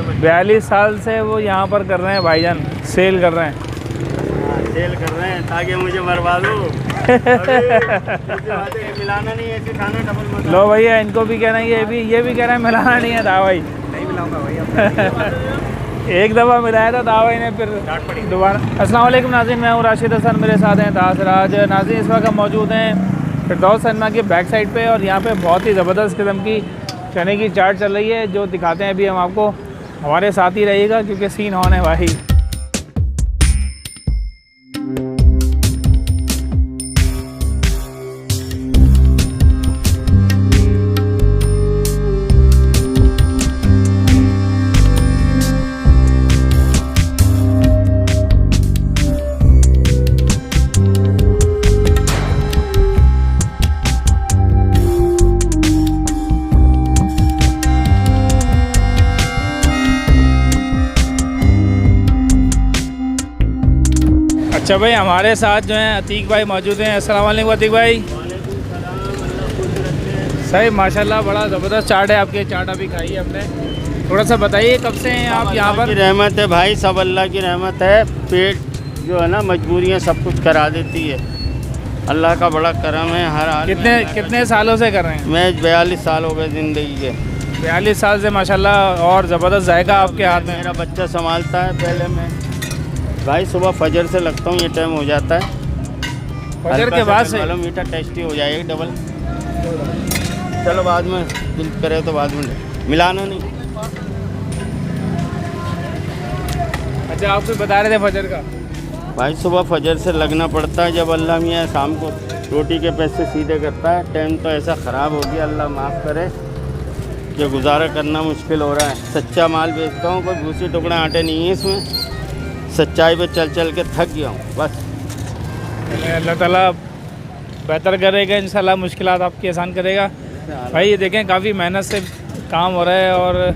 बच्चे। 42 साल से वो यहाँ पर कर रहे हैं भाईजान, सेल कर रहे हैं। सेल कर रहे हैं ताकि मुझे मरवा दो। मिलाना नहीं, ऐसे खाना डबल मसाला। लो भैया, इनको भी कहना है, ये भी कह रहे हैं मिलाना नहीं है दावाई। नहीं मिलाऊंगा भैया। एक दफ़ा मिलाया था दावाई ने, फिर दोबारा। अस्सलाम वालेकुम नाज़रीन, मैं हूँ राशिद हसन, मेरे साथ हैं दासराज। नाज़रीन इस वक्त हम मौजूद हैं फिरदौस सिनेमा के बैक साइड पे, और यहाँ पे बहुत ही ज़बरदस्त किस्म की चने की चाट चल रही है, जो दिखाते हैं अभी हम आपको। हमारे साथ ही रहिएगा क्योंकि सीन ऑन है भाई। अच्छा भाई, हमारे साथ जो हैं अतीक भाई मौजूद हैं। अस्सलाम वालेकुम अतीक भाई। सही माशाल्लाह, बड़ा ज़बरदस्त चाट है आपके। चाट अभी खाई है हमने। थोड़ा सा बताइए कब से हैं आप यहाँ पर? रहमत है भाई, सब अल्लाह की रहमत है। पेट जो है ना, मजबूरियाँ सब कुछ करा देती है। अल्लाह का बड़ा करम है हर हाल। कितने सालों से कर रहे हैं? मैं 42 साल हो गए ज़िंदगी के। 42 साल से माशाल्लाह, और ज़बरदस्त जायका आपके हाथ में। मेरा बच्चा संभालता है। पहले मैं भाई सुबह फजर से लगता हूँ, ये टाइम हो जाता है। फजर के बाद से मीठा टेस्टी हो जाएगा डबल। चलो बाद में दिल करे तो बाद में मिलाना नहीं। अच्छा, आप फिर बता रहे थे फजर का। भाई सुबह फजर से लगना पड़ता है, जब अल्लाह मियाँ शाम को रोटी के पैसे सीधे करता है। टाइम तो ऐसा ख़राब हो गया, अल्लाह माफ़ करे, कि गुजारा करना मुश्किल हो रहा है। सच्चा माल बेचता हूँ, कोई भूसी टुकड़ा आटे नहीं है इसमें। सच्चाई पे चल चल के थक गया हूँ बस। अल्लाह ताला बेहतर करेगा इंशाल्लाह, मुश्किलात आपकी आसान करेगा। भाई ये देखें, काफ़ी मेहनत से काम हो रहा है, और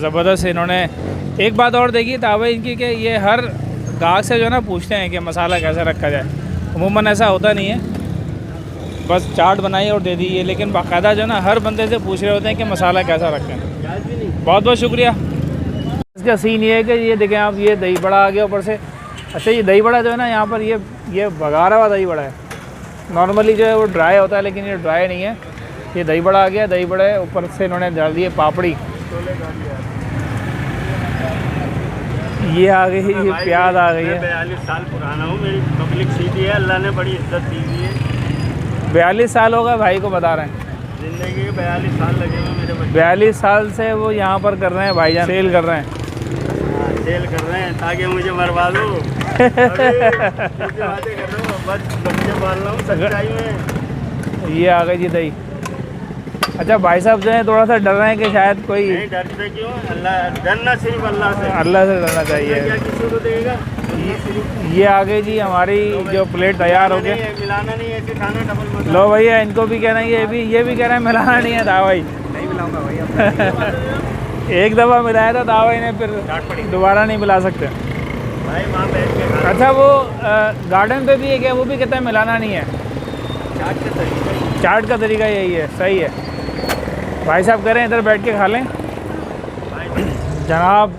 ज़बरदस्त इन्होंने एक बात और देखी ताबा इनकी, कि ये हर गाहक से जो है ना पूछते हैं कि मसाला कैसे रखा जाए। अमूमन ऐसा होता नहीं है, बस चाट बनाई और दे दी है, लेकिन बाकायदा जो है ना हर बंदे से पूछ रहे होते हैं कि मसाला कैसा रखें। बहुत बहुत शुक्रिया। इसका सीन ये है कि ये देखें आप, ये दही बड़ा आ गया ऊपर से। अच्छा, ये दही बड़ा जो है ना यहाँ पर, ये बघारा हुआ दही बड़ा है। नॉर्मली जो है वो ड्राई होता है, लेकिन ये ड्राई नहीं है। ये दही बड़ा आ गया। दही बड़े ऊपर से इन्होंने डाल दिए पापड़ी। ये आ गई, ये प्याज आ गई है। 42 साल पुराना हूँ, मेरी पब्लिक सीधी है, अल्लाह ने बड़ी इज्जत दी हुई है। 42 साल होगा भाई को बता रहे हैं। ज़िंदगी के 42 साल लगे हुए मेरे बच्चे। 42 साल से वो यहाँ पर कर रहे हैं भाईजान, सेल कर रहे हैं। सेल कर रहे हैं ताकि मुझे मरवा दो। बातें कर रहा हूँ, बस बच्चे पाल रहा हूँ सच्चाई में। ये आ गई जी दही। अच्छा, भाई साहब जो है थोड़ा सा डर रहे हैं कि शायद कोई। नहीं डरते क्यों, अल्लाह डरना सिर्फ अल्लाह से डरना चाहिए। क्या किसी को देगा। ये आ गई जी हमारी जो प्लेट तैयार हो गई। मिलाना नहीं, ऐसे खाना डबल मसाला। लो भैया, इनको भी कहना है, ये भी कह रहे हैं मिलाना नहीं है दावाई। नहीं मिलाऊंगा भैया। एक दफ़ा मिलाया था दावाई ने, फिर दोबारा नहीं मिला सकते भाई वहाँ बैठ के। अच्छा, वो गार्डन पे भी है क्या? वो भी कहता है मिलाना नहीं है। चाट का तरीका यही है। सही है भाई साहब, कह रहे हैं इधर बैठ के खा लें। जनाब,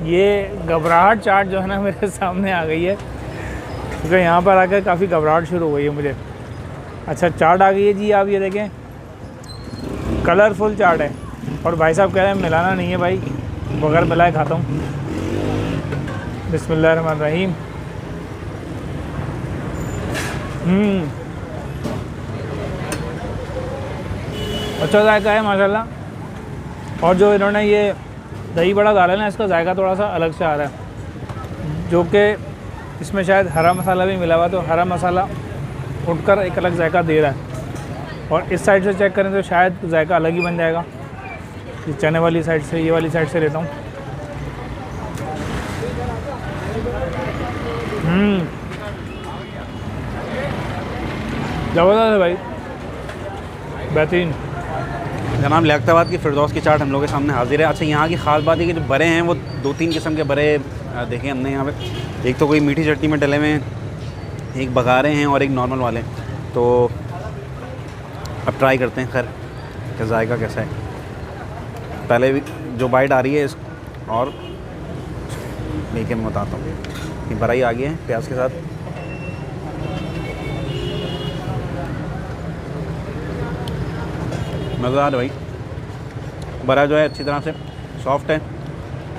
ये घबराहट चाट जो है ना मेरे सामने आ गई है, क्योंकि यहाँ पर आकर काफ़ी घबराहट शुरू हो गई है मुझे। अच्छा, चाट आ गई है जी। आप ये देखें, कलरफुल चाट है, और भाई साहब कह रहे हैं मिलाना नहीं है। भाई बगैर मिलाए खाता हूँ। बिस्मिल्लाहिर्रहमानिर्रहीम। अच्छा जायका है माशाल्लाह। और जो इन्होंने ये दही बड़ा डाला है ना, इसका जायका थोड़ा सा अलग से आ रहा है, जो कि इसमें शायद हरा मसाला भी मिला हुआ, तो हरा मसाला उठकर एक अलग जायका दे रहा है। और इस साइड से चेक करें तो शायद जायका अलग ही बन जाएगा। ये चने वाली साइड से, ये वाली साइड से लेता हूँ। ज़बरदस्त है भाई, बेहतरीन। जनाब लियाकताबाद की फिरदौस की चाट हम लोग के सामने हाजिर है। अच्छा, यहाँ की ख़ास बात है कि जो बड़े हैं वो 2-3 किस्म के बड़े देखे हमने यहाँ पे। एक तो कोई मीठी चटनी में डले हुए हैं, एक बघारे हैं और एक नॉर्मल वाले। तो अब ट्राई करते हैं खैर कि जायका कैसा है। पहले भी जो बाइट आ रही है और लेके मैं बताता हूँ। ये बराई आ गई है प्याज के साथ। मज़ेदार है भाई। बरा जो है अच्छी तरह से सॉफ्ट है,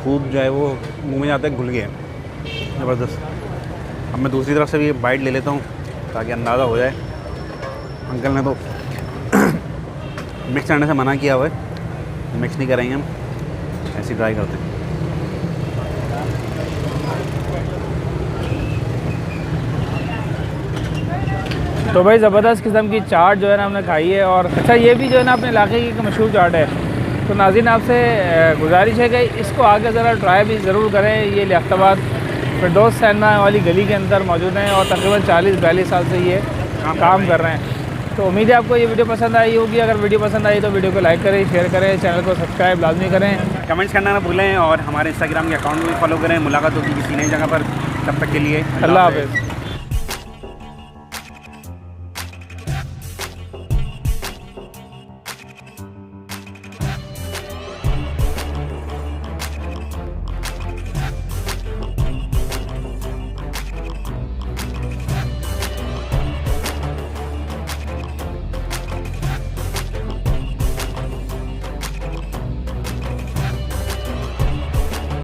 खूब जो है वो मुंह में जाते घुल गया है, ज़बरदस्त। अब मैं दूसरी तरफ से भी बाइट ले लेता हूँ ताकि अंदाज़ा हो जाए। अंकल ने तो मिक्स करने से मना किया हुआ है, मिक्स नहीं करेंगे हम, ऐसे ट्राई करते हैं। तो भाई ज़बरदस्त किस्म की चाट जो है ना हमने खाई है। और अच्छा ये भी जो है ना अपने इलाके की एक मशहूर चाट है। तो नाज़रीन आपसे गुजारिश है कि इसको आगे ज़रा ट्राई भी ज़रूर करें। ये लियाकताबाद फिरदौस सिनेमा वाली गली के अंदर मौजूद हैं और तकरीबन 40-42 साल से ये काम कर रहे हैं। तो उम्मीद है आपको ये वीडियो पसंद आई होगी। अगर वीडियो पसंद आई तो वीडियो को लाइक करें, शेयर करें, चैनल को सब्सक्राइब लाजमी करें, कमेंट्स करना ना भूलें और हमारे इंस्टाग्राम के अकाउंट में भी फॉलो करें। मुलाकात होगी किसी नई जगह पर, तब तक के लिए अल्लाह हाफ़िज़।